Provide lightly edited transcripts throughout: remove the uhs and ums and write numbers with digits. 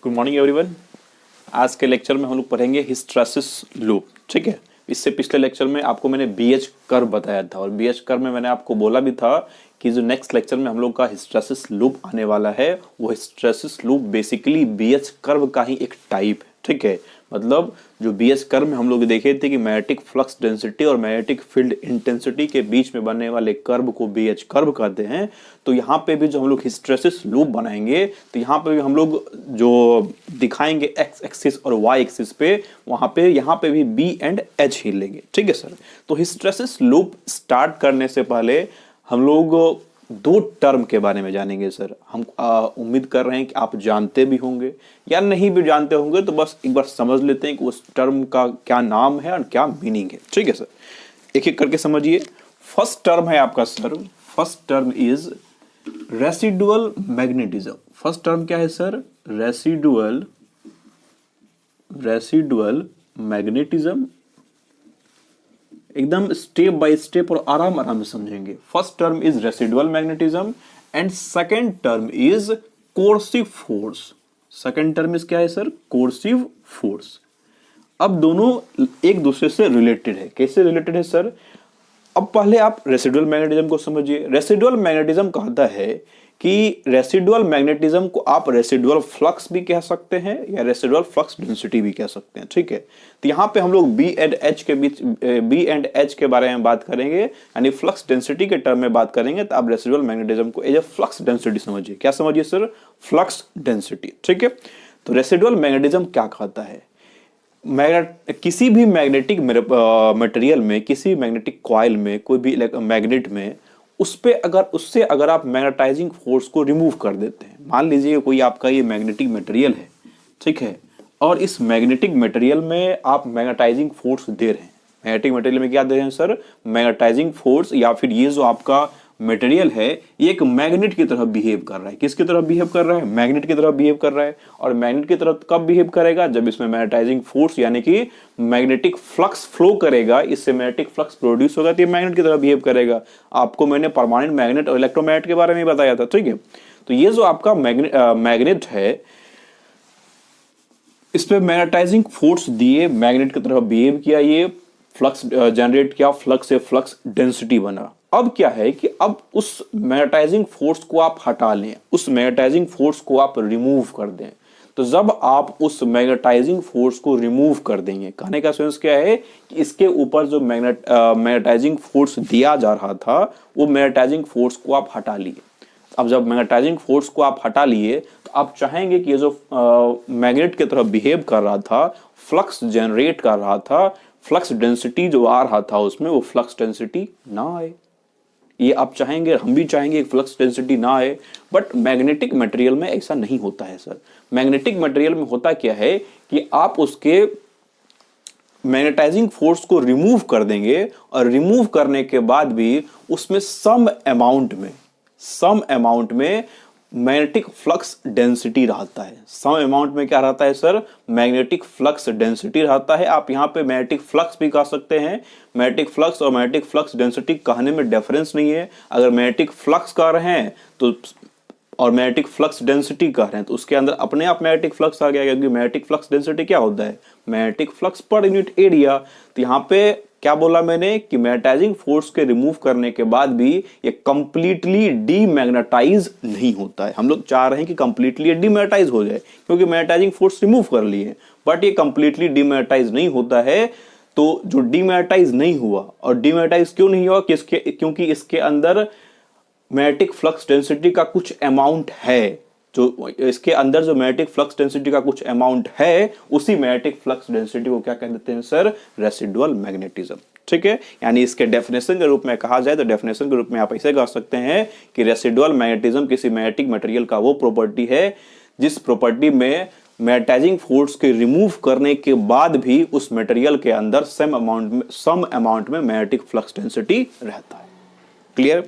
Good morning everyone. आज के lecture में हम लोग पढ़ेंगे हिस्टैरिसीस लूप। ठीक है, इससे पिछले लेक्चर में आपको मैंने बीएच कर्व बताया था और बीएच कर्व में मैंने आपको बोला भी था कि जो नेक्स्ट लेक्चर में हम लोग का हिस्टैरिसीस लूप आने वाला है वो hysteresis loop basically BH curve का ही एक टाइप है। ठीक है, मतलब जो बीएच कर्व में हम लोग देखे थे कि मैग्नेटिक फ्लक्स डेंसिटी और मैग्नेटिक फील्ड इंटेंसिटी के बीच में बनने वाले कर्व को बीएच कर्व कहते हैं। तो यहाँ पे भी जो हम लोग हिस्टैरिसीस लूप बनाएंगे तो यहाँ पे भी हम लोग जो दिखाएंगे एक्स एक्सिस और वाई एक्सिस पे वहाँ पे यहाँ पे भी बी एंड एच ही लेंगे। ठीक है सर, तो हिस्टैरिसीस लूप स्टार्ट करने से पहले हम लोग दो टर्म के बारे में जानेंगे सर। हम उम्मीद कर रहे हैं कि आप जानते भी होंगे या नहीं भी जानते होंगे, तो बस एक बार समझ लेते हैं कि उस टर्म का क्या नाम है और क्या मीनिंग है। ठीक है सर, एक एक करके समझिए। फर्स्ट टर्म है आपका sir, first term is residual magnetism. First term क्या है सर? Residual magnetism. एकदम स्टेप बाय स्टेप और आराम आराम से समझेंगे। First term is residual magnetism and second term is coercive force. Second term is क्या है सर? Coercive force. अब दोनों एक दूसरे से रिलेटेड है। कैसे रिलेटेड है सर? अब पहले आप रेसिडुअल मैग्नेटिज्म को समझिए। रेसिडुअल मैग्नेटिज्म कहता है कि रेसिडुअल मैग्नेटिज्म को आप रेसिडुअल फ्लक्स भी कह सकते हैं या रेसिडुअल फ्लक्स डेंसिटी भी कह सकते हैं। ठीक है, तो यहाँ पे हम लोग बी एंड एच के बारे में बात करेंगे, यानी फ्लक्स डेंसिटी के टर्म में बात करेंगे। तो आप रेसिडुअल मैग्नेटिज्म को एज ए फ्लक्स डेंसिटी समझिए। क्या समझिए सर? Flux density. ठीक है, तो रेसिडुअल मैग्नेटिज्म क्या कहता है? किसी भी मैग्नेटिक मटेरियल में, किसी मैग्नेटिक कॉइल में, कोई भी मैग्नेट में उससे अगर आप मैग्नेटाइजिंग फोर्स को रिमूव कर देते हैं, मान लीजिए कोई आपका ये मैग्नेटिक मटेरियल है, ठीक है, और इस मैग्नेटिक मटेरियल में आप मैग्नेटाइजिंग फोर्स दे रहे हैं। मैग्नेटिक मटेरियल में क्या दे रहे हैं सर? Magnetising force. या फिर ये जो आपका मटेरियल है ये एक मैग्नेट की तरह बिहेव कर रहा है। किसकी तरह बिहेव कर रहा है? मैग्नेट की तरह बिहेव कर रहा है। और मैग्नेट की तरह कब बिहेव करेगा? जब इसमें मैग्नेटाइजिंग फोर्स यानी कि मैग्नेटिक फ्लक्स फ्लो करेगा, इससे मैग्नेटिक फ्लक्स प्रोड्यूस होगा, तो ये मैग्नेट की तरह बिहेव करेगा। आपको मैंने परमानेंट मैग्नेट और इलेक्ट्रोमैग्नेट के बारे में बताया था। ठीक है, तो ये जो आपका मैग्नेट है, इस पे मैग्नेटाइजिंग फोर्स दिए, मैग्नेट की तरह बिहेव किया, ये फ्लक्स जनरेट किया, फ्लक्स से फ्लक्स डेंसिटी बना। अब क्या है कि अब उस मैग्नेटाइजिंग फोर्स को आप हटा लें, उस मैग्नेटाइजिंग फोर्स को आप रिमूव कर दें। तो जब आप उस मैग्नेटाइजिंग फोर्स को रिमूव कर देंगे, कहने का सेंस क्या है कि इसके ऊपर जो मैग्नेटाइजिंग फोर्स दिया जा रहा था वो मैग्नेटाइजिंग फोर्स को आप हटा लिए। अब जब मैग्नेटाइजिंग फोर्स को आप हटा लिए तो आप चाहेंगे कि ये जो मैग्नेट की तरह बिहेव कर रहा था, फ्लक्स जनरेट कर रहा था, फ्लक्स डेंसिटी जो आ रहा था उसमें वो फ्लक्स डेंसिटी ना आए। ये आप चाहेंगे, हम भी चाहेंगे फ्लक्स डेंसिटी ना आए, बट मैग्नेटिक मटेरियल में ऐसा नहीं होता है सर। मैग्नेटिक मटेरियल में होता क्या है कि आप उसके मैग्नेटाइजिंग फोर्स को रिमूव कर देंगे और रिमूव करने के बाद भी उसमें सम अमाउंट में मैग्नेटिक फ्लक्स डेंसिटी रहता है। सम अमाउंट में क्या रहता है सर? मैग्नेटिक फ्लक्स डेंसिटी रहता है। आप यहाँ पे मैग्नेटिक फ्लक्स भी कह सकते हैं। मैग्नेटिक फ्लक्स और मैग्नेटिक फ्लक्स डेंसिटी कहने में डिफरेंस नहीं है। अगर मैग्नेटिक फ्लक्स कह रहे हैं तो और मैग्नेटिक फ्लक्स डेंसिटी कह रहे हैं तो उसके अंदर अपने आप मैग्नेटिक फ्लक्स आ गया, क्योंकि मैग्नेटिक फ्लक्स डेंसिटी क्या होता है? Magnetic flux per unit area. तो यहाँ पे क्या बोला मैंने कि मैग्नेटाइजिंग फोर्स के रिमूव करने के बाद भी ये कंप्लीटली डीमैग्नेटाइज नहीं होता है। हम लोग चाह रहे हैं कि कंप्लीटली डीमैग्नेटाइज हो जाए, क्योंकि मैग्नेटाइजिंग फोर्स रिमूव कर लिए, बट ये कंप्लीटली डीमैग्नेटाइज नहीं होता है। तो जो डीमैग्नेटाइज नहीं हुआ, और डीमैग्नेटाइज क्यों नहीं हुआ? क्योंकि इसके अंदर मैग्नेटिक फ्लक्स डेंसिटी का कुछ अमाउंट है। जो इसके अंदर जो मैग्नेटिक फ्लक्स डेंसिटी का कुछ अमाउंट है, उसी मैग्नेटिक फ्लक्स डेंसिटी को क्या कह देते हैं सर? Residual magnetism. ठीक है, यानी इसके डेफिनेशन के रूप में कहा जाए तो डेफिनेशन के रूप में आप ऐसे कह सकते हैं कि रेसिडुअल मैग्नेटिज्म किसी मैग्नेटिक मटेरियल का वो प्रॉपर्टी है जिस प्रॉपर्टी में मैग्नेटाइजिंग फोर्स के रिमूव करने के बाद भी उस मटेरियल के अंदर सम अमाउंट में मैग्नेटिक फ्लक्स डेंसिटी रहता है। क्लियर?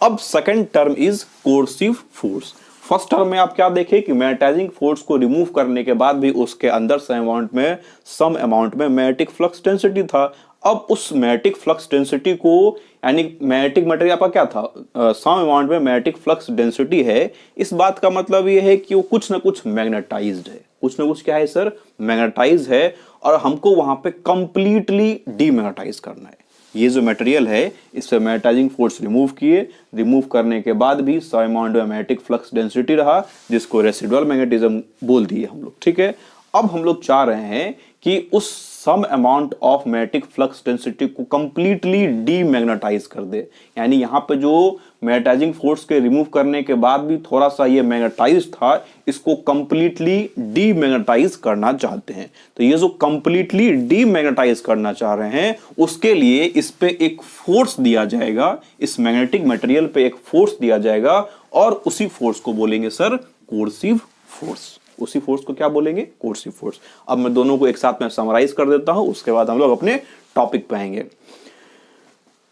अब second term is coercive force. First term में आप क्या देखें कि मैग्नेटाइजिंग फोर्स को रिमूव करने के बाद भी उसके अंदर सम अमाउंट में मैग्नेटिक फ्लक्स डेंसिटी था। अब उस मैग्नेटिक फ्लक्स डेंसिटी को, यानी मैग्नेटिक मटेरियल आपका क्या था, सम अमाउंट में मैग्नेटिक फ्लक्स डेंसिटी है, इस बात का मतलब ये है कि वो कुछ ना कुछ मैग्नेटाइज्ड है, कुछ ना कुछ क्या है सर, मैग्नेटाइज है, और हमको वहां पे कंप्लीटली डीमैग्नेटाइज करना है। ये जो मटेरियल है इस पे मैग्नेटाइजिंग फोर्स रिमूव किए, रिमूव करने के बाद भी सम अमाउंट में मैग्नेटिक फ्लक्स डेंसिटी रहा, जिसको रेसिडुअल मैग्नेटिज्म बोल दिए हम लोग, ठीक है। अब हम लोग चाह रहे हैं कि उस some amount of magnetic flux density को कंप्लीटली डीमैग्नेटाइज कर दे, यानी यहां पे जो मैग्नेटाइजिंग फोर्स के रिमूव करने के बाद भी थोड़ा सा ये मैग्नेटाइज था, इसको कंप्लीटली डीमैग्नेटाइज करना चाहते हैं। तो ये जो कंप्लीटली डीमैग्नेटाइज करना चाह रहे हैं, उसके लिए इस पे एक फोर्स दिया जाएगा, इस मैग्नेटिक मटेरियल पे एक फोर्स दिया जाएगा, और उसी फोर्स को बोलेंगे सर कोर्सिव फोर्स। उसी फोर्स को क्या बोलेंगे, कोर्सिव फोर्स। अब मैं दोनों को एक साथ में समराइज कर देता हूं, उसके बाद हम लोग अपने टॉपिक पे आएंगे।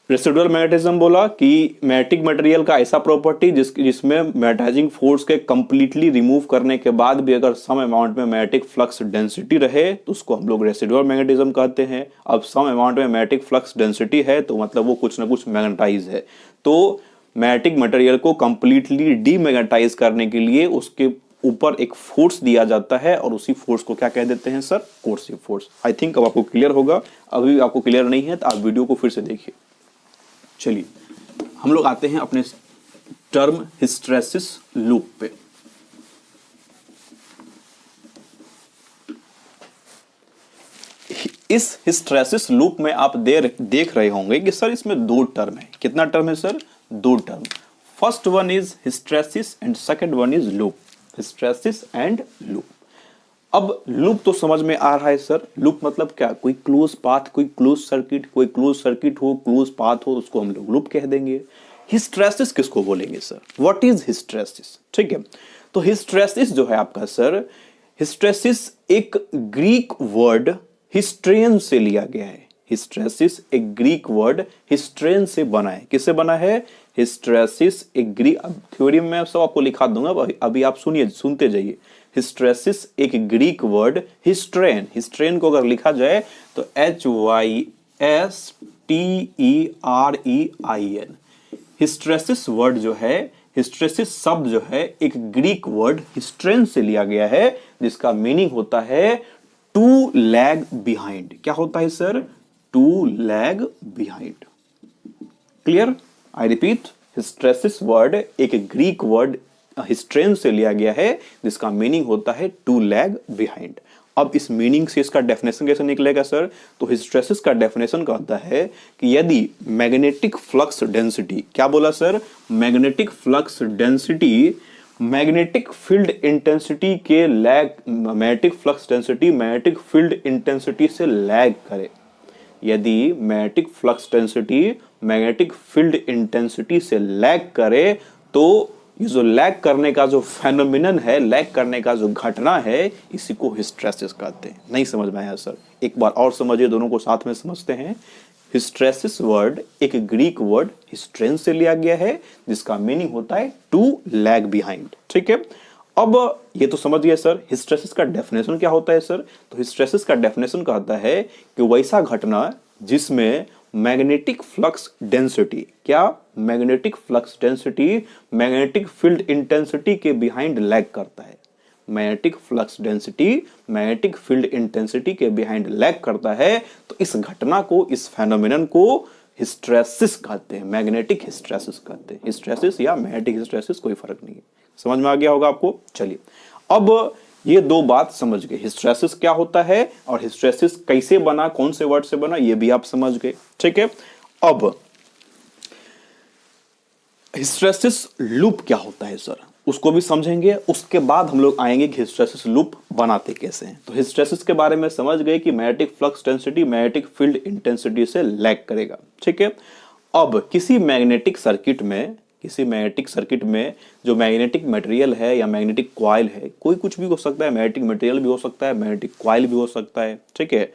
रेसिडुअल मैग्नेटिज्म बोला कि मैग्नेटिक मटेरियल का ऐसा प्रॉपर्टी जिसमें मैग्नेटाइजिंग फोर्स के कंप्लीटली रिमूव करने के बाद भी अगर सम अमाउंट में मैग्नेटिक फ्लक्स डेंसिटी रहे तो उसको हम लोग रेसिडुअल मैग्नेटिज्म कहते हैं। अब सम अमाउंट में मैग्नेटिक फ्लक्स डेंसिटी है तो मतलब वो कुछ ना कुछ मैग्नेटाइज है। तो मैग्नेटिक मटेरियल को कंप्लीटली डीमैग्नेटाइज करने के लिए उसके ऊपर एक फोर्स दिया जाता है, और उसी फोर्स को क्या कह देते हैं sir, coercive force. I think अब आपको क्लियर होगा। अभी आपको क्लियर नहीं है तो आप वीडियो को फिर से देखिए। चलिए हम लोग आते हैं अपने टर्म हिस्टैरिसीस लूप पे। इस हिस्टैरिसीस लूप में आप देख रहे होंगे कि सर इसमें दो टर्म है। कितना टर्म है सर, दो term. First one is hysteresis and second one is loop. Hysteresis and loop. अब लूप तो समझ में आ रहा है सर। लूप मतलब क्या, कोई क्लोज पाथ, कोई क्लोज सर्किट, कोई क्लोज सर्किट हो, क्लोज पाथ हो, उसको हम लोग लूप कह देंगे। हिस्टैरिसीस किसको बोलेंगे सर, व्हाट इज हिस्टैरिसीस, ठीक है। तो हिस्टैरिसीस जो है आपका सर, हिस्टैरिसीस एक ग्रीक वर्ड हिस्ट्रेन से लिया गया है। हिस्टैरिसीस एक ग्रीक वर्ड हिस्ट्रेन से बना है। किससे बना है, हिस्टैरिसीस एक ग्रीक, थ्योरी में मैं सब आपको लिखा दूंगा, अभी आप सुनिए, सुनते जाइए। हिस्टैरिसीस एक ग्रीक वर्ड हिस्ट्रेन, हिस्ट्रेन को अगर लिखा जाए तो HYSTEREIN। हिस्टैरिसीस वर्ड जो है, हिस्टैरिसीस शब्द जो है एक ग्रीक वर्ड हिस्ट्रेन से लिया गया है, जिसका मीनिंग होता है टू लैग बिहाइंड। क्या होता है sir, to lag behind. Clear, I repeat, hysteresis word एक ग्रीक वर्ड हिस्ट्रेन से लिया गया है, जिसका मीनिंग होता है टू लैग बिहाइंड। अब इस मीनिंग से इसका डेफिनेशन कैसे निकलेगा सर, तो हिस्टैरिसीस का डेफिनेशन कहता है कि यदि मैग्नेटिक फ्लक्स डेंसिटी, क्या बोला sir, magnetic flux density magnetic field intensity के lag, magnetic flux density magnetic field intensity से लैग करे, यदि magnetic flux density magnetic field intensity से लैग करे, तो ये जो लैग करने का जो फेनोमेनन है, लैग करने का जो घटना है, इसी को हिस्टैरिसीस कहते हैं। नहीं समझ में आया सर, एक बार और समझिए, दोनों को साथ में समझते हैं। हिस्टैरिसीस वर्ड एक ग्रीक वर्ड हिस्ट्रेन से लिया गया है, जिसका मीनिंग होता है टू लैग बिहाइंड, ठीक है। अब ये तो समझ गए सर। हिस्टैरिसीस का डेफिनेशन क्या होता है सर, तो हिस्टैरिसीस का डेफिनेशन कहता है कि वैसा घटना जिसमें मैग्नेटिक फ्लक्स डेंसिटी, क्या, magnetic flux density magnetic field intensity के बिहाइंड लैग करता है। Magnetic flux density magnetic field intensity के बिहाइंड लैग करता है, तो इस घटना को, इस फेनोमेनन को हिस्टैरिसीस कहते हैं, मैग्नेटिक हिस्टैरिसीस कहते हैं। हिस्टैरिसीस या मैग्नेटिक हिस्टैरिसीस कोई फर्क नहीं है। समझ में आ गया होगा आपको। चलिए अब ये दो बात समझ गए, हिस्टैरिसीस क्या होता है और हिस्टैरिसीस कैसे बना, कौन से वर्ड से बना, ये भी आप समझ गए, ठीक है। अब हिस्टैरिसीस लूप क्या होता है सर, उसको भी समझेंगे। उसके बाद हम लोग आएंगे कि हिस्टैरिसीस लूप बनाते कैसे हैं। तो हिस्टैरिसीस के बारे में समझ गए कि magnetic flux density magnetic field intensity से लैग करेगा, ठीक है। अब किसी मैग्नेटिक सर्किट में जो मैग्नेटिक मटेरियल है या मैग्नेटिक कॉइल है, कोई कुछ भी हो सकता है, मैग्नेटिक मटेरियल भी हो सकता है, मैग्नेटिक कॉइल भी हो सकता है, ठीक है।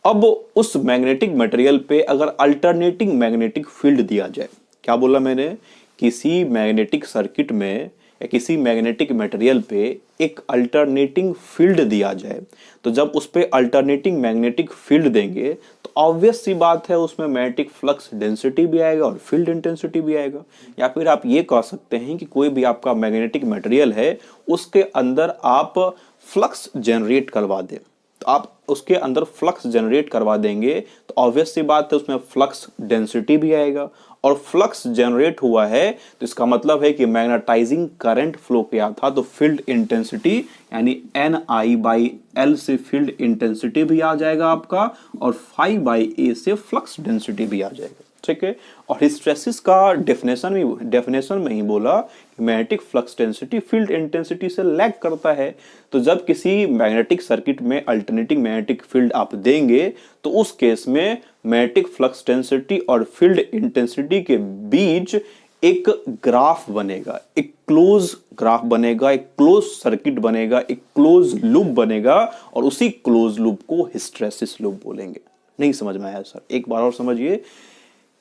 अब उस मैग्नेटिक मटेरियल पे अगर अल्टरनेटिंग मैग्नेटिक फील्ड दिया जाए, क्या बोला मैंने, किसी मैग्नेटिक सर्किट में या किसी मैग्नेटिक मटेरियल पे एक अल्टरनेटिंग फील्ड दिया जाए, तो जब उस पे अल्टरनेटिंग मैग्नेटिक फील्ड देंगे तो ऑब्वियस सी बात है उसमें मैग्नेटिक फ्लक्स डेंसिटी भी आएगा और फील्ड इंटेंसिटी भी आएगा। या फिर आप ये कह सकते हैं कि कोई भी आपका मैग्नेटिक मटेरियल है उसके अंदर आप फ्लक्स जनरेट करवा दें, तो आप उसके अंदर फ्लक्स जनरेट करवा देंगे तो ऑब्वियस सी बात है उसमें फ्लक्स डेंसिटी भी आएगा, और फ्लक्स जनरेट हुआ है तो इसका मतलब है कि मैग्नेटाइजिंग करंट फ्लो किया था, तो फील्ड इंटेंसिटी यानी NI/L से फील्ड इंटेंसिटी भी आ जाएगा आपका, और phi/A से फ्लक्स डेंसिटी भी आ जाएगा। ठीक है, और हिस्टैरिसीस का डेफिनेशन में ही बोला कि magnetic flux density field intensity से लैग करता है। तो जब किसी मैग्नेटिक सर्किट में अल्टरनेटिंग मैग्नेटिक फील्ड आप देंगे तो उस केस में मैग्नेटिक फ्लक्स डेंसिटी और फील्ड इंटेंसिटी के बीच एक ग्राफ बनेगा, एक क्लोज ग्राफ बनेगा, एक क्लोज सर्किट बनेगा, एक क्लोज लूप बनेगा, और उसी क्लोज लूप को हिस्टैरिसीस लूप बोलेंगे। नहीं समझ में आया सर? एक बार और समझिए,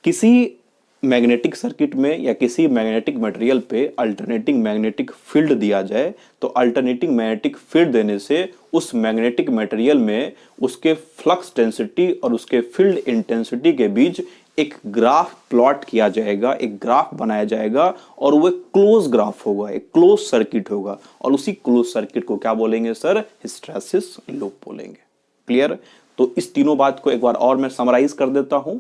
किसी मैग्नेटिक सर्किट में या किसी मैग्नेटिक मटेरियल पे अल्टरनेटिंग मैग्नेटिक फील्ड दिया जाए, तो अल्टरनेटिंग मैग्नेटिक फील्ड देने से उस मैग्नेटिक मटेरियल में उसके फ्लक्स डेंसिटी और उसके फील्ड इंटेंसिटी के बीच एक ग्राफ प्लॉट किया जाएगा, एक ग्राफ बनाया जाएगा, और वो एक क्लोज ग्राफ होगा, एक क्लोज सर्किट होगा, और उसी क्लोज सर्किट को क्या बोलेंगे सर? हिस्टैरिसीस लूप बोलेंगे। क्लियर? तो इस तीनों बात को एक बार और मैं समराइज कर देता हूं।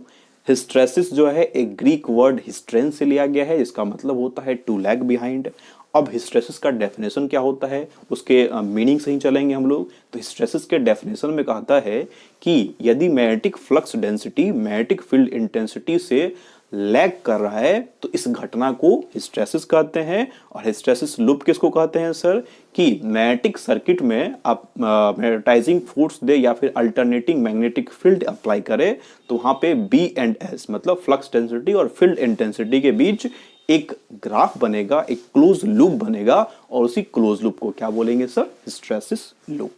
हिस्टैरिसीस जो है एक ग्रीक वर्ड हिस्ट्रेन से लिया गया है, इसका मतलब होता है टू लैग बिहाइंड। अब हिस्टैरिसीस का डेफिनेशन क्या होता है, उसके मीनिंग से ही चलेंगे हम लोग। तो हिस्टैरिसीस के डेफिनेशन में कहता है कि यदि magnetic flux density magnetic field intensity से लैग कर रहा है तो इस घटना को हिस्टैरिसीस कहते हैं। और हिस्टैरिसीस लूप किसको कहते हैं सर? कि मैग्नेटिक सर्किट में आप मैग्नेटाइजिंग फोर्स दे या फिर अल्टरनेटिंग मैग्नेटिक फील्ड अप्लाई करे, तो वहां पे B&S मतलब फ्लक्स डेंसिटी और फील्ड इंटेंसिटी के बीच एक ग्राफ बनेगा, एक क्लोज लूप बनेगा, और उसी क्लोज लूप को क्या बोलेंगे sir? Hysteresis loop.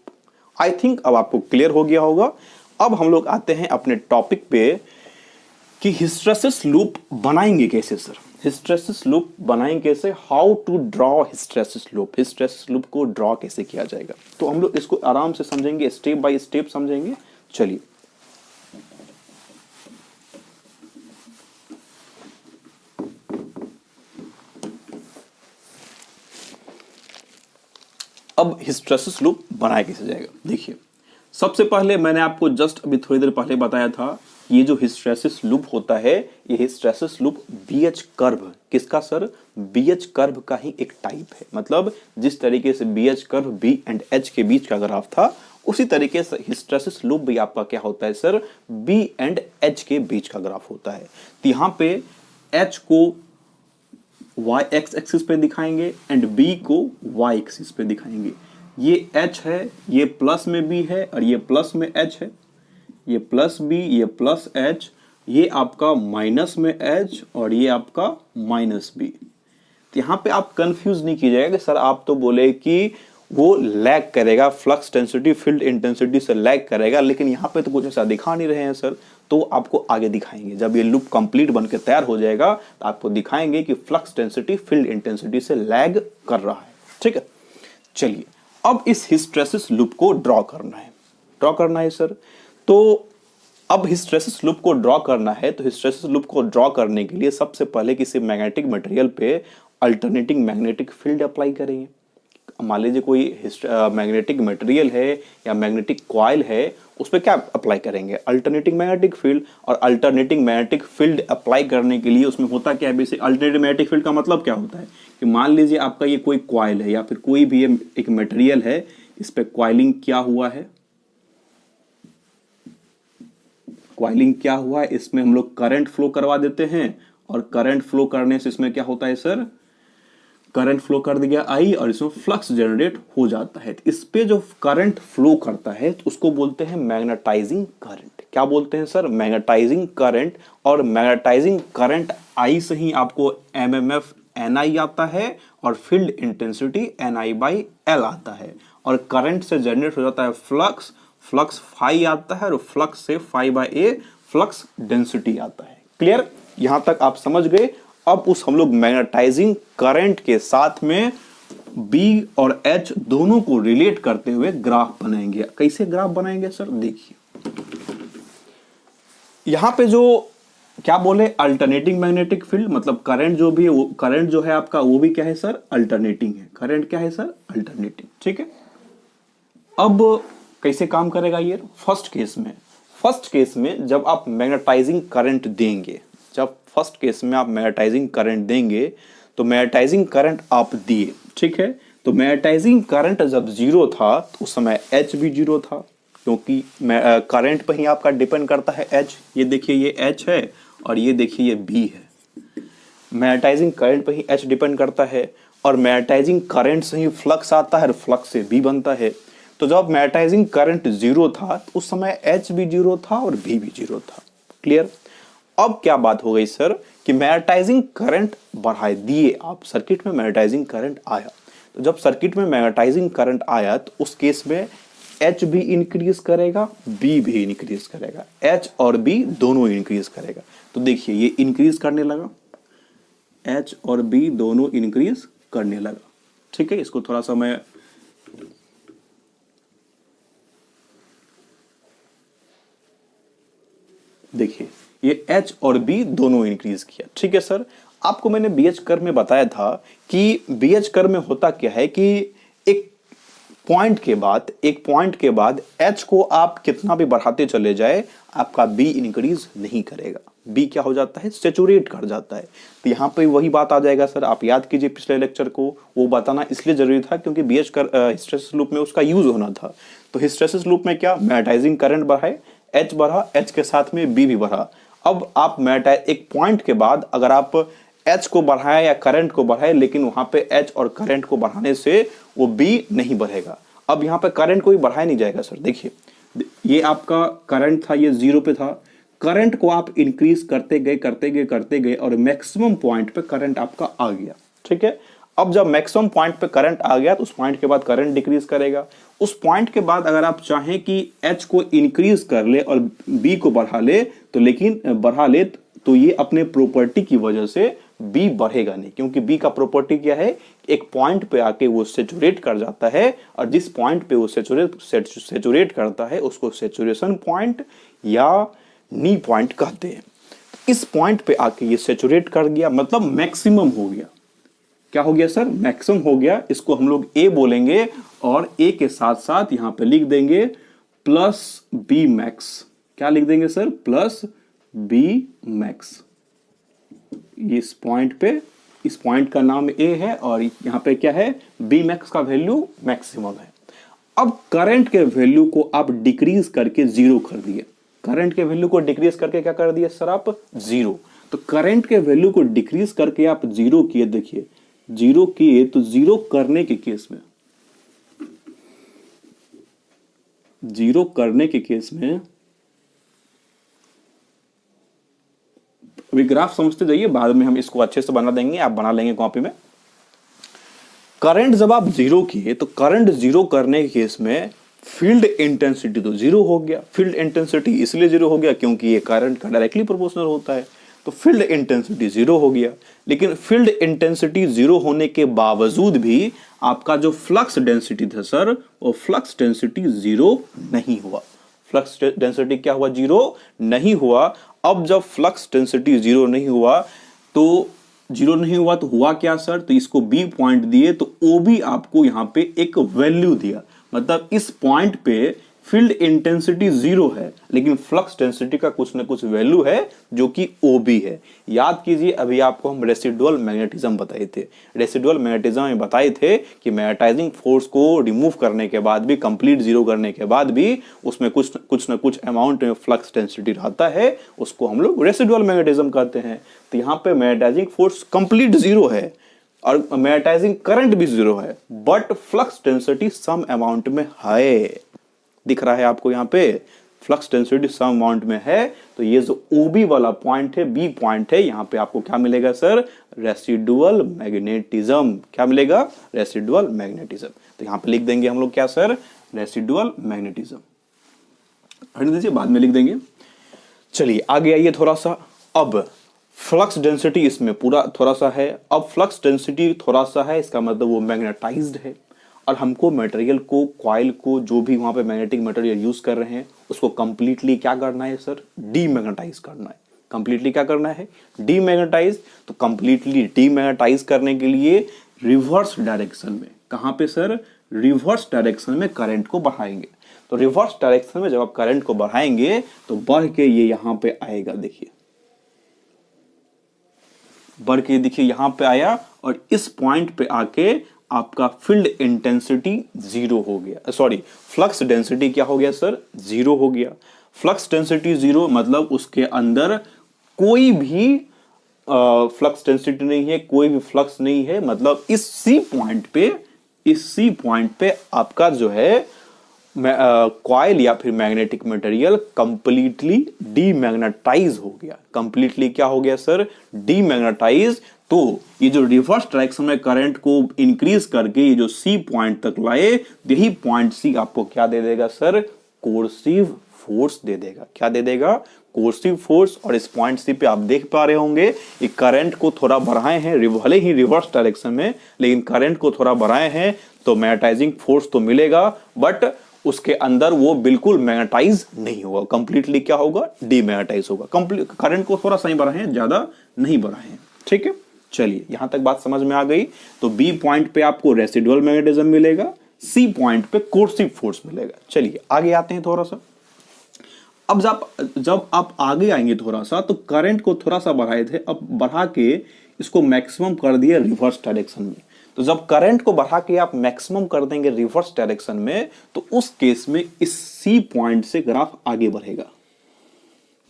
I think अब आपको क्लियर हो गया होगा। अब हम लोग आते हैं अपने टॉपिक पे कि हिस्टैरिसीस लूप बनाएंगे कैसे सर? हिस्टैरिसीस लूप बनाएंगे कैसे? How to draw hysteresis loop, hysteresis loop को ड्रॉ कैसे किया जाएगा? तो हम लोग इसको आराम से समझेंगे, स्टेप बाय स्टेप समझेंगे। चलिए, अब हिस्टैरिसीस लूप बनाया कैसे जाएगा? देखिए, सबसे पहले मैंने आपको जस्ट अभी थोड़ी देर पहले बताया था, ये जो हिस्टैरिसीस लूप होता है, ये हिस्टैरिसीस लूप BH कर्व, किसका सर? BH कर्व का ही एक टाइप है। मतलब जिस तरीके से BH curve B and H के बीच का ग्राफ था, उसी तरीके से हिस्टैरिसीस लूप भी आपका क्या होता है सर? B एंड H के बीच का ग्राफ होता है। तो यहाँ पे H को y एक्सिस पे दिखाएंगे एंड B को y एक्सिस पे दिखाएंगे। ये H है, ये प्लस में B है, और ये प्लस में H है। ये प्लस B, ये प्लस H, ये आपका माइनस में H, और ये आपका माइनस B। तो यहाँ पे आप कंफ्यूज नहीं कीजिएगा कि सर आप तो बोले कि वो लैग करेगा, फ्लक्स डेंसिटी फील्ड इंटेंसिटी से लैग करेगा, लेकिन यहाँ पे तो कुछ ऐसा दिखा नहीं रहे हैं सर। तो आपको आगे दिखाएंगे, जब ये लूप कंप्लीट बनके तैयार हो जाएगा तो आपको दिखाएंगे कि फ्लक्स डेंसिटी फील्ड इंटेंसिटी से लैग कर रहा है। ठीक है, चलिए अब इस हिस्टैरिसीस लूप को ड्रॉ करना है सर। तो अब हिस्टैरिसीस लूप को ड्रॉ करना है, तो हिस्टैरिसीस लूप को ड्रॉ करने के लिए सबसे पहले किसी मैग्नेटिक मटेरियल पे अल्टरनेटिंग मैग्नेटिक फील्ड अप्लाई करेंगे। मान लीजिए कोई मैग्नेटिक मटेरियल है या मैग्नेटिक कॉइल है, उस पर क्या अप्लाई करेंगे? Alternating magnetic field. और अल्टरनेटिंग मैग्नेटिक फील्ड अप्लाई करने के लिए उसमें होता क्या है? बेसिक अल्टरनेटिंग मैग्नेटिक फील्ड का मतलब क्या होता है कि मान लीजिए आपका ये कोई कॉइल है या फिर कोई भी एक मटेरियल है, इस पे कॉइलिंग क्या हुआ है? कॉइलिंग क्या हुआ है? इसमें हम लोग करंट फ्लो करवा देते हैं, और करंट फ्लो करने से इसमें क्या होता है सर? करंट फ्लो कर दिया I, और इसमें फ्लक्स जनरेट हो जाता है। तो इस पे जो करंट फ्लो करता है तो उसको बोलते हैं मैग्नेटाइजिंग करंट। क्या बोलते हैं सर? Magnetizing current. और मैग्नेटाइजिंग करंट I से ही आपको MMF NI आता है, और फील्ड इंटेंसिटी NI/L आता है, और करंट से जनरेट हो जाता है फ्लक्स फाई आता है, और फ्लक्स से phi/A फ्लक्स डेंसिटी आता है। क्लियर? यहां तक आप समझ गए। अब उस हम लोग मैग्नेटाइजिंग करंट के साथ में बी और एच दोनों को रिलेट करते हुए ग्राफ बनाएंगे। कैसे ग्राफ बनाएंगे सर, देखिए यहां पे जो क्या बोले, अल्टरनेटिंग मैग्नेटिक फील्ड, मतलब करंट जो भी, करंट जो है आपका वो भी क्या है सर, अल्टरनेटिंग है। करंट क्या है सर, अल्टरनेटिंग, ठीक है। अब कैसे काम करेगा ये, फर्स्ट केस में जब आप मैग्नेटाइजिंग करंट देंगे, जब फर्स्ट केस में आप मैग्नेटाइजिंग करंट देंगे, तो मैग्नेटाइजिंग करंट आप दिए, ठीक है। तो मैग्नेटाइजिंग करंट जब जीरो था तो उस समय एच भी जीरो था, क्योंकि करंट पर ही आपका डिपेंड करता है एच। ये देखिए ये एच है और ये देखिए ये बी है। मैग्नेटाइजिंग करंट पर ही एच डिपेंड करता है और मैग्नेटाइजिंग करंट से ही फ्लक्स आता है और फ्लक्स से बी बनता है। तो जब मैग्नेटाइजिंग करंट जीरो था तो उस समय एच भी जीरो था और बी भी जीरो था। क्लियर। अब क्या बात हो गई सर कि मैग्नेटाइजिंग करंट बढ़ाए दिए आप, सर्किट में मैग्नेटाइजिंग करंट आया, तो जब सर्किट में मैग्नेटाइजिंग करंट आया तो उस केस में एच भी इंक्रीज करेगा, बी भी इंक्रीज करेगा, एच और बी दोनों इंक्रीज करेगा। तो देखिए ये इंक्रीज करने लगा, एच और बी दोनों इंक्रीज करने लगा, ठीक है। इसको थोड़ा सा मैं देखिए, ये एच और बी दोनों इंक्रीज किया, ठीक है सर। आपको मैंने बीएच कर्व में बताया था कि बीएच कर्व में होता क्या है कि एक पॉइंट के बाद एच को आप कितना भी बढ़ाते चले जाए, आपका बी इंक्रीज नहीं करेगा, बी क्या हो जाता है, सेचुरेट कर जाता है। तो यहां पे वही बात आ जाएगा सर, आप याद कीजिए पिछले लेक्चर को, वो बताना इसलिए जरूरी था क्योंकि बीएच हिस्टैरिसीस लूप में उसका यूज होना था। तो हिस्टैरिसीस लूप में क्या, मैग्नेटाइजिंग करंट बढ़ाए, एच बढ़ा, एच के साथ में बी भी बढ़ा। अब आप एक पॉइंट के बाद अगर आप एच को बढ़ाए या करंट को बढ़ाए, लेकिन वहां पे एच और करंट को बढ़ाने से वो बी नहीं बढ़ेगा। अब यहां पे करंट को भी बढ़ाया नहीं जाएगा सर। देखिए ये आपका करंट था, ये जीरो पे था, करंट को आप इंक्रीज करते गए और मैक्सिमम पॉइंट पे करंट आपका आ गया, ठीक है। अब जब मैक्सिमम पॉइंट पे करंट आ गया तो उस पॉइंट के बाद करंट डिक्रीज करेगा। उस पॉइंट के बाद अगर आप चाहें कि एच को इंक्रीज कर ले और बी को बढ़ा ले, तो लेकिन बढ़ा ले तो ये अपने प्रॉपर्टी की वजह से बी बढ़ेगा नहीं, क्योंकि बी का प्रॉपर्टी क्या है, एक पॉइंट पे आके वो सेचुरेट कर जाता है और जिस पॉइंट पे वो सेचुरेट करता है उसको सेचुरेशन पॉइंट या नी पॉइंट कहते हैं। इस पॉइंट पे आके ये सेचुरेट कर गया, मतलब मैक्सिमम हो गया। क्या हो गया सर, मैक्सिमम हो गया। इसको हम लोग ए बोलेंगे और ए के साथ साथ यहां पे लिख देंगे प्लस बी मैक्स। क्या लिख देंगे सर, प्लस बी मैक्स। इस पॉइंट पे, इस पॉइंट का नाम ए है और यहां पे क्या है, बी मैक्स का वैल्यू मैक्सिमम है। अब करंट के वैल्यू को आप डिक्रीज करके जीरो कर दिए, करंट के वैल्यू को डिक्रीज करके क्या कर दिए सर आप, जीरो। तो करंट के वैल्यू को डिक्रीज करके आप जीरो किए, देखिए जीरो किए, तो जीरो करने के केस में, जीरो करने के केस में अभी ग्राफ समझते जाइए, बाद में हम इसको अच्छे से बना देंगे, आप बना लेंगे कॉपी में। करंट जब आप जीरो किए तो करंट जीरो करने के केस में फील्ड इंटेंसिटी तो जीरो हो गया। फील्ड इंटेंसिटी इसलिए जीरो हो गया क्योंकि ये करंट का डायरेक्टली प्रोपोर्शनल होता है, तो फील्ड इंटेंसिटी जीरो हो गया। लेकिन फील्ड इंटेंसिटी जीरो होने के बावजूद भी आपका जो फ्लक्स डेंसिटी था सर, वो फ्लक्स डेंसिटी जीरो नहीं हुआ। फ्लक्स डेंसिटी क्या हुआ, जीरो नहीं हुआ। अब जब फ्लक्स डेंसिटी जीरो नहीं हुआ तो हुआ क्या सर, तो इसको बी पॉइंट दिए, तो ओ भी आपको यहां पे एक वैल्यू दिया। मतलब इस पॉइंट पे फील्ड इंटेंसिटी जीरो है लेकिन फ्लक्स डेंसिटी का कुछ ना कुछ वैल्यू है जो कि ओबी है। याद कीजिए अभी आपको हम रेसिडुअल मैग्नेटिज्म बताए थे, रेसिडुअल मैग्नेटिज्म में बताए थे कि मैग्नेटाइजिंग फोर्स को रिमूव करने के बाद भी, कंप्लीट जीरो करने के बाद भी उसमें कुछ ना कुछ अमाउंट में फ्लक्स डेंसिटी रहता है, उसको हम लोग रेसिडुअल मैग्नेटिज्म कहते हैं। तो यहाँ पे मैग्नेटाइजिंग फोर्स कंप्लीट जीरो है और मैग्नेटाइजिंग करंट भी जीरो है, but flux density some amount में है। दिख रहा है आपको यहाँ पे, फ्लक्स डेंसिटी सम अमाउंट में है। तो ये जो ओबी वाला पॉइंट है, बी पॉइंट है, यहाँ पे आपको क्या मिलेगा सर, रेसिडुअल मैग्नेटिज्म। क्या मिलेगा, रेसिडुअल मैग्नेटिज्म। तो यहाँ पे लिख देंगे हम लोग क्या सर, रेसिडुअल मैग्नेटिज्म। हट दीजिए, बाद में लिख देंगे। चलिए आगे आइए थोड़ा सा। अब फ्लक्स डेंसिटी इसमें पूरा थोड़ा सा है। अब फ्लक्स डेंसिटी थोड़ा सा है, इसका मतलब वो मैग्नेटाइज्ड है, और हमको मटेरियल को, कॉइल को, जो भी वहां पे मैग्नेटिक मटेरियल यूज कर रहे हैं उसको कंप्लीटली क्या करना है सर, डीमैग्नेटाइज करना है। कंप्लीटली क्या करना है, डीमैग्नेटाइज। तो कंप्लीटली डीमैग्नेटाइज करने के लिए रिवर्स डायरेक्शन में, कहां पे सर, रिवर्स डायरेक्शन में करंट को बढ़ाएंगे। तो रिवर्स डायरेक्शन में जब आप करंट को बढ़ाएंगे तो बढ़ के ये यहां पे आएगा, देखिए बढ़ के, देखिए यहां पे आया, और इस पॉइंट पे आके आपका फील्ड इंटेंसिटी जीरो हो गया, सॉरी फ्लक्स डेंसिटी क्या हो गया सर, जीरो हो गया। फ्लक्स डेंसिटी जीरो मतलब उसके अंदर कोई भी फ्लक्स डेंसिटी नहीं है, कोई भी फ्लक्स नहीं है, मतलब इस सी पॉइंट पे आपका जो है कॉइल या फिर मैग्नेटिक मटेरियल कंप्लीटली डीमैग्नेटाइज हो गया। कंप्लीटली क्या हो गया सर, डीमैग्नेटाइज। तो ये जो रिवर्स डायरेक्शन में करंट को इंक्रीज करके ये जो सी पॉइंट तक लाए, यही पॉइंट सी आपको क्या दे देगा सर, कोर्सिव फोर्स दे देगा। क्या दे देगा, कोर्सिव फोर्स। और इस पॉइंट सी पे आप देख पा रहे होंगे ये करंट को थोड़ा बढ़ाए हैं, भले ही रिवर्स डायरेक्शन में, लेकिन करंट को थोड़ा बढ़ाए हैं तो मैग्नेटाइजिंग फोर्स तो मिलेगा, बट उसके अंदर वो बिल्कुल मैग्नेटाइज नहीं होगा, कंप्लीटली क्या होगा, डीमैग्नेटाइज होगा। करंट को थोड़ा सा ही बढ़ाए हैं, ज्यादा नहीं बढ़ाए हैं। ठीक है, चलिए यहां तक बात समझ में आ गई। तो बी पॉइंट पे आपको रेसिडुअल मैग्नेटिज्म मिलेगा, सी पॉइंट पे कोर्सिव फोर्स मिलेगा। चलिए आगे आते हैं थोड़ा सा। अब जब आप आगे आएंगे थोड़ा सा, तो करंट को थोड़ा सा बढ़ाए थे, अब बढ़ा के इसको मैक्सिमम कर दिया रिवर्स डायरेक्शन में। तो जब करंट को बढ़ा के आप मैक्सिमम कर देंगे रिवर्स डायरेक्शन में, तो उस केस में इस सी पॉइंट से ग्राफ आगे बढ़ेगा।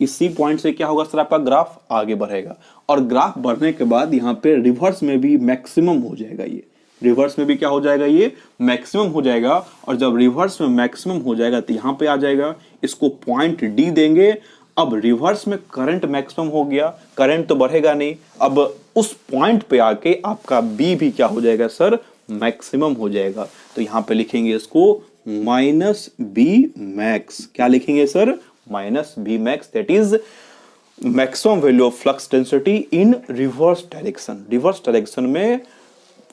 इस सी पॉइंट से क्या होगा सर, आपका ग्राफ आगे बढ़ेगा, और ग्राफ बढ़ने के बाद यहां पे रिवर्स में भी मैक्सिमम हो जाएगा। ये रिवर्स में भी क्या हो जाएगा, ये मैक्सिमम हो जाएगा। और जब रिवर्स में मैक्सिमम हो जाएगा तो यहां पे आ जाएगा, इसको पॉइंट डी देंगे। अब रिवर्स में करंट मैक्सिमम हो गया, करंट तो बढ़ेगा नहीं, अब उस पॉइंट पे आके आपका बी भी क्या हो जाएगा सर, मैक्सिमम हो जाएगा। तो यहां पे लिखेंगे इसको माइनस बी मैक्स। क्या लिखेंगे sir, minus B max, that is maximum value of flux density in reverse direction. Reverse direction में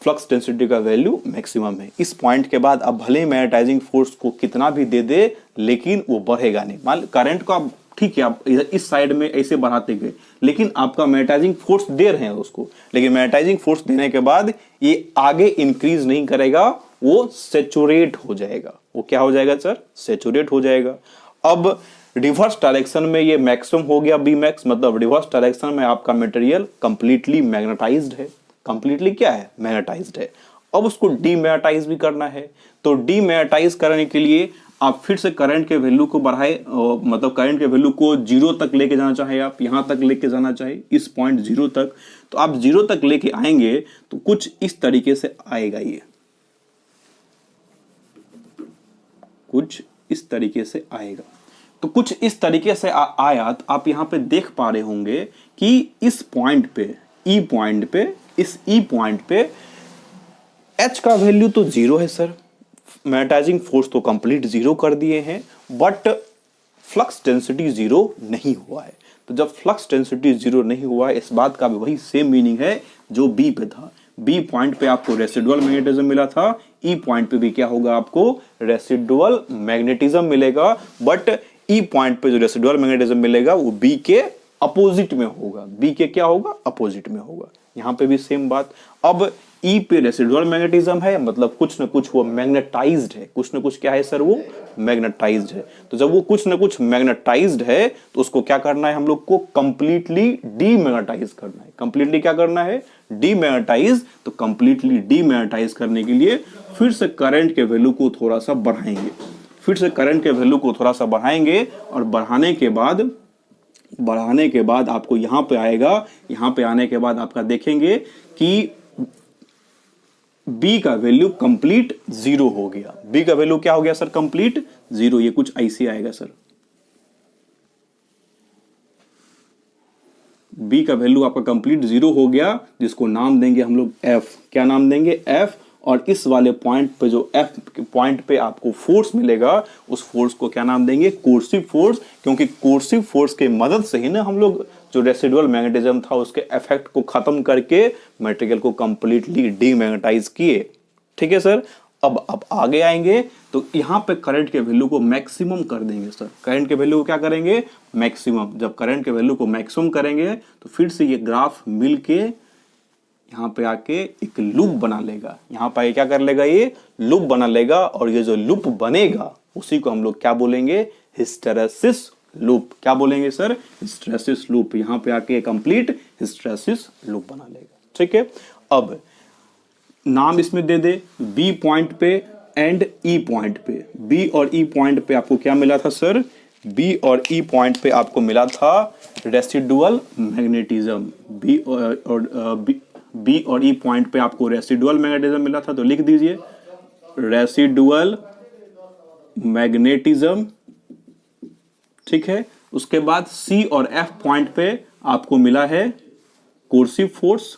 फ्लक्स डेंसिटी का वैल्यू मैक्सिमम है। इस पॉइंट के बाद अब भले मैग्नेटाइजिंग फोर्स को कितना भी दे दे, लेकिन वो बढ़ेगा नहीं। मान करंट को आप, ठीक है, आप इस साइड में ऐसे बढ़ाते गए, लेकिन आपका मैग्नेटाइजिंग फोर्स दे रहे हैं उसको, लेकिन मैग्नेटाइजिंग फोर्स देने के बाद ये आगे इंक्रीज नहीं करेगा, वो सेचुरेट हो जाएगा। वो क्या हो जाएगा सर, सेचुरेट हो जाएगा। अब रिवर्स डायरेक्शन में ये मैक्सिमम हो गया बी मैक्स, मतलब रिवर्स डायरेक्शन में आपका मटेरियल कंप्लीटली मैग्नेटाइज्ड है। कंप्लीटली क्या है, मैग्नेटाइज्ड है। अब उसको डीमैग्नेटाइज भी करना है, तो डीमैग्नेटाइज करने के लिए आप फिर से करंट के वैल्यू को बढ़ाए, मतलब करंट के वैल्यू को जीरो तक लेके जाना चाहे, आप यहां तक लेके जाना चाहे, इस पॉइंट जीरो तक, तो आप जीरो तक लेके आएंगे तो कुछ इस तरीके से आएगा। ये कुछ इस तरीके से आएगा। तो कुछ इस तरीके से आया, तो आप यहां पे देख पा रहे होंगे कि इस पॉइंट पे, ई पॉइंट पे, इस ई पॉइंट पे एच का वैल्यू तो जीरो है सर, मैग्नेटाइजिंग फोर्स तो कंप्लीट जीरो कर दिए हैं, बट फ्लक्स डेंसिटी जीरो नहीं हुआ है। तो जब फ्लक्स डेंसिटी जीरो नहीं हुआ है, इस बात का भी वही सेम मीनिंग है जो बी पे था। बी पॉइंट पे आपको रेसिडुअल मैग्नेटिज्म मिला था, ई पॉइंट पे भी क्या होगा, आपको रेसिडुअल मैग्नेटिज्म मिलेगा, बट ई पॉइंट पे जो रेसिडुअल मैग्नेटिज्म मिलेगा वो बी के अपोजिट में होगा। बी के क्या होगा, अपोजिट में होगा। यहां पे भी सेम बात। अब ई पे रेसिडुअल मैग्नेटिज्म है, मतलब कुछ न कुछ वो मैग्नेटाइज्ड है, कुछ न कुछ क्या है सर, वो मैग्नेटाइज्ड है। तो जब वो कुछ न कुछ मैग्नेटाइज्ड है, तो उसको क्या करना है, हम लोग को कंप्लीटली डीमैग्नेटाइज करना है। कंप्लीटली क्या करना है, डीमैग्नेटाइज। तो कंप्लीटली डीमैग्नेटाइज करने के लिए फिर से करंट के वैल्यू को थोड़ा सा बढ़ाएंगे, फिर से करंट के वैल्यू को थोड़ा सा बढ़ाएंगे, और बढ़ाने के बाद आपको यहां पे आएगा। यहां पे आने के बाद आपका देखेंगे कि बी का वैल्यू कंप्लीट जीरो हो गया। बी का वैल्यू क्या हो गया सर, कंप्लीट जीरो। ये कुछ ऐसे आएगा सर, बी का वैल्यू आपका कंप्लीट जीरो हो गया, जिसको नाम देंगे हम लोग एफ। क्या नाम देंगे, एफ। और इस वाले पॉइंट पे जो एफ पॉइंट पे आपको फोर्स मिलेगा, उस फोर्स को क्या नाम देंगे, कोर्सिव फोर्स। क्योंकि कोर्सिव फोर्स के मदद से ही ना हम लोग जो रेसिडुअल मैग्नेटिज्म था उसके इफेक्ट को खत्म करके मटेरियल को कंप्लीटली डीमैग्नेटाइज किए। ठीक है सर। अब आगे आएंगे तो यहां पे करंट के वैल्यू को मैक्सिमम कर देंगे सर। करंट के वैल्यू को क्या करेंगे? मैक्सिमम। जब करंट के वैल्यू को मैक्सिमम करेंगे तो फिर से ये ग्राफ मिलके यहां पे आके एक लूप बना लेगा। यहां पे क्या कर लेगा? ये लूप बना लेगा, और ये जो लूप बनेगा उसी को हम लोग क्या बोलेंगे? Hysteresis loop. क्या बोलेंगे सर? Hysteresis loop. यहां पे आके कंप्लीट हिस्टेरेसिस लूप बना लेगा। ठीक है। अब नाम इसमें दे दे, बी पॉइंट पे एंड ई पॉइंट पे। बी और ई पॉइंट पे आपको क्या मिला था सर? बी और ई पॉइंट पे आपको मिला था रेसिडुअल मैग्नेटिज्म। बी और ई पॉइंट पे आपको रेसिडुअल मैग्नेटिज्म मिला था, तो लिख दीजिए रेसिडुअल मैग्नेटिज्म। ठीक है। उसके बाद सी और एफ पॉइंट पे आपको मिला है कोर्सिव फोर्स।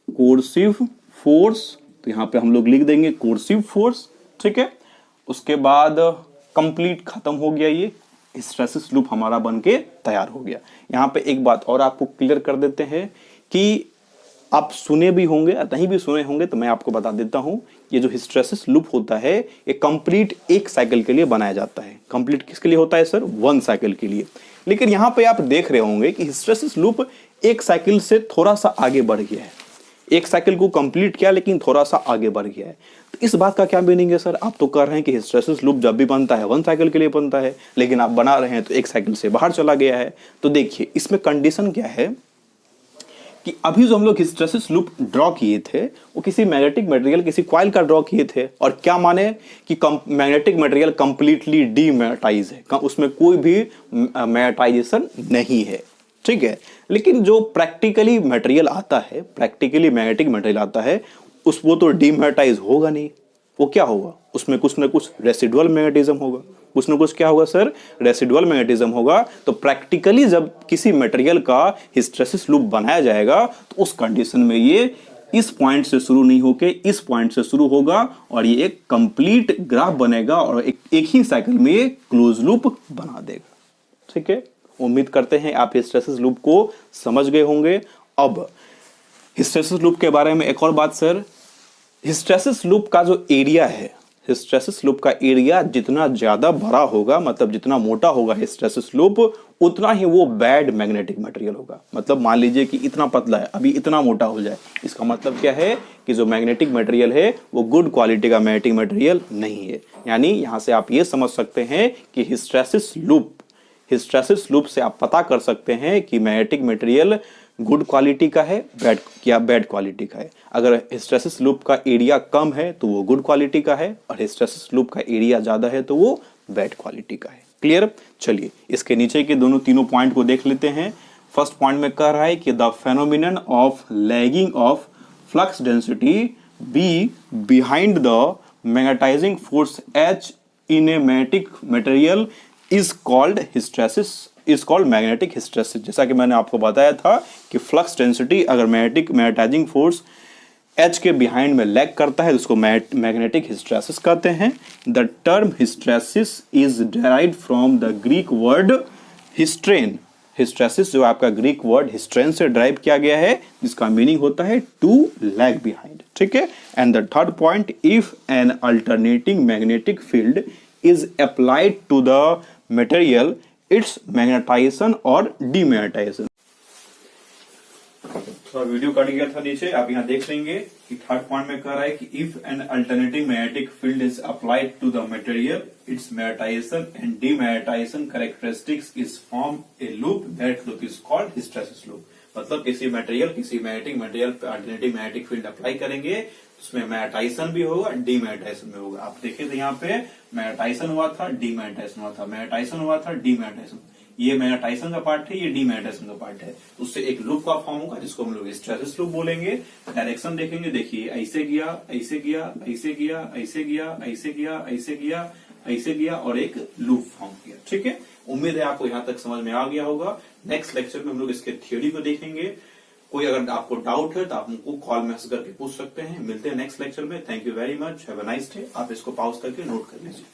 कोर्सिव फोर्स, तो यहां पे हम लोग लिख देंगे कोर्सिव फोर्स। ठीक है। उसके बाद कंप्लीट खत्म हो गया, ये हिस्टेरेसिस लूप हमारा बनके तैयार हो गया। यहां पे एक बात और आपको क्लियर कर देते हैं कि आप सुने भी होंगे, नहीं भी सुने होंगे, तो मैं आपको बता देता हूं। ये जो हिस्टेरेसिस लूप होता है ये कंप्लीट एक साइकिल के लिए बनाया जाता है। कंप्लीट किसके लिए होता है सर? 1 साइकिल के लिए। लेकिन यहां पे आप देख रहे होंगे कि हिस्टेरेसिस लूप एक साइकिल से थोड़ा सा आगे बढ़ गया है। एक साइकिल को कंप्लीट किया लेकिन थोड़ा सा आगे बढ़ गया है। तो इस बात का क्या मीनिंग है सर? आप तो कर रहे हैं कि हिस्टेरेसिस लूप जब भी बनता है 1 साइकिल के लिए बनता है, लेकिन आप बना रहे हैं तो एक साइकिल से बाहर चला गया है। तो देखिए इसमें कंडीशन क्या है कि अभी जो हम लोग हिस्टेरेसिस लूप ड्रॉ किए थे वो किसी मैग्नेटिक मटेरियल, किसी कॉइल का ड्रॉ किए थे, और क्या माने कि मैग्नेटिक मटेरियल कंप्लीटली डीमैग्नेटाइज है, उसमें कोई भी मैग्नेटाइजेशन नहीं है। ठीक है। लेकिन जो प्रैक्टिकली मटेरियल आता है, प्रैक्टिकली मैग्नेटिक मटेरियल आता है, वो तो डीमैग्नेटाइज होगा नहीं। वो क्या होगा? उसमें कुछ ना कुछ रेसिडुअल मैग्नेटिज्म होगा। कुछ ना कुछ क्या होगा सर? रेसिडुअल मैग्नेटिज्म होगा। तो प्रैक्टिकली जब किसी मटेरियल का हिस्टेरेसिस लूप बनाया जाएगा तो उस कंडीशन में ये इस पॉइंट से शुरू नहीं होके इस पॉइंट से शुरू होगा, और ये एक कंप्लीट ग्राफ बनेगा और एक ही साइकिल में ये क्लोज लूप बना देगा। ठीक है। उम्मीद करते हैं आप हिस्टेरेसिस लूप को समझ गए होंगे। अब हिस्टेरेसिस लूप के बारे में एक और बात सर, हिस्टेरेसिस लूप का जो एरिया है, हिस्टेरेसिस लूप का एरिया जितना ज्यादा बड़ा होगा, मतलब जितना मोटा होगा हिस्टेरेसिस लूप, उतना ही वो बैड मैग्नेटिक मटेरियल होगा। मतलब मान लीजिए कि इतना पतला है, अभी इतना मोटा हो जाए, इसका मतलब क्या है कि जो मैग्नेटिक मटेरियल है वो गुड क्वालिटी का मैग्नेटिक मटेरियल नहीं है। यानी यहां से आप ये समझ सकते हैं कि हिस्टेरेसिस लूप से आप पता कर सकते हैं कि मैग्नेटिक मटेरियल गुड क्वालिटी का है बैड क्वालिटी का है। अगर हिस्टेरेसिस लूप का एरिया कम है तो वो गुड क्वालिटी का है, और हिस्टेरेसिस लूप का एरिया ज्यादा है तो वो बैड क्वालिटी का है। क्लियर? चलिए इसके नीचे के तीनों पॉइंट को देख लेते हैं। फर्स्ट पॉइंट में कह रहा है कि the phenomenon of lagging of flux density B behind the magnetising force H in a magnetic material is called magnetic hysteresis. जैसा कि मैंने आपको बताया था कि फ्लक्स डेंसिटी अगर मैग्नेटाइजिंग फोर्स H के बिहाइंड में लैग करता है तो उसको मैग्नेटिक हिस्टेरेसिस कहते हैं। The term hysteresis is derived from the Greek word hysterein. Hysteresis जो आपका ग्रीक वर्ड हिस्ट्रेन से ड्राइव किया गया है, जिसका मीनिंग होता है टू लैग बिहाइंड। ठीक है। And the third point, if an alternating magnetic field is applied to the material, its magnetization और डीमैग्नेटाइजेशन। थोड़ा वीडियो कट गया था नीचे, आप यहाँ देख लेंगे कि थर्ड पॉइंट में कह रहा है कि if an alternating magnetic field is applied to the material, its magnetization and demagnetization characteristics is form a loop, that loop is called hysteresis loop. मतलब किसी मैग्नेटिक मटेरियल पे अल्टरनेटिंग मैग्नेटिक फील्ड अप्लाई करेंगे, उसमें magnetisation भी होगा, demagnetisation भी होगा। आप देखिए तो यहाँ पे मैग्नेटाइजेशन हुआ था, डीमैग्नेटाइजेशन हुआ था, मैग्नेटाइजेशन हुआ था, डीमैग्नेटाइजेशन। ये मैग्नेटाइजेशन का पार्ट है, ये डीमैग्नेटाइजेशन का पार्ट है। उससे एक लूप का फॉर्म होगा जिसको हम लोग हिस्टेरेसिस लूप बोलेंगे। डायरेक्शन देखेंगे, देखिए ऐसे गया, ऐसे गया, ऐसे गया, ऐसे गया, ऐसे गया, ऐसे गया, ऐसे गया, और एक लूप फॉर्म किया। ठीक है। उम्मीद है आपको यहाँ तक समझ में आ गया होगा। नेक्स्ट लेक्चर में हम लोग इसके थ्योरी को देखेंगे। कोई अगर आपको डाउट है तो आप हमको कॉल मैसेज करके पूछ सकते हैं। मिलते हैं नेक्स्ट लेक्चर में। Thank you very much, have a nice day. आप इसको पॉज करके नोट कर लीजिए।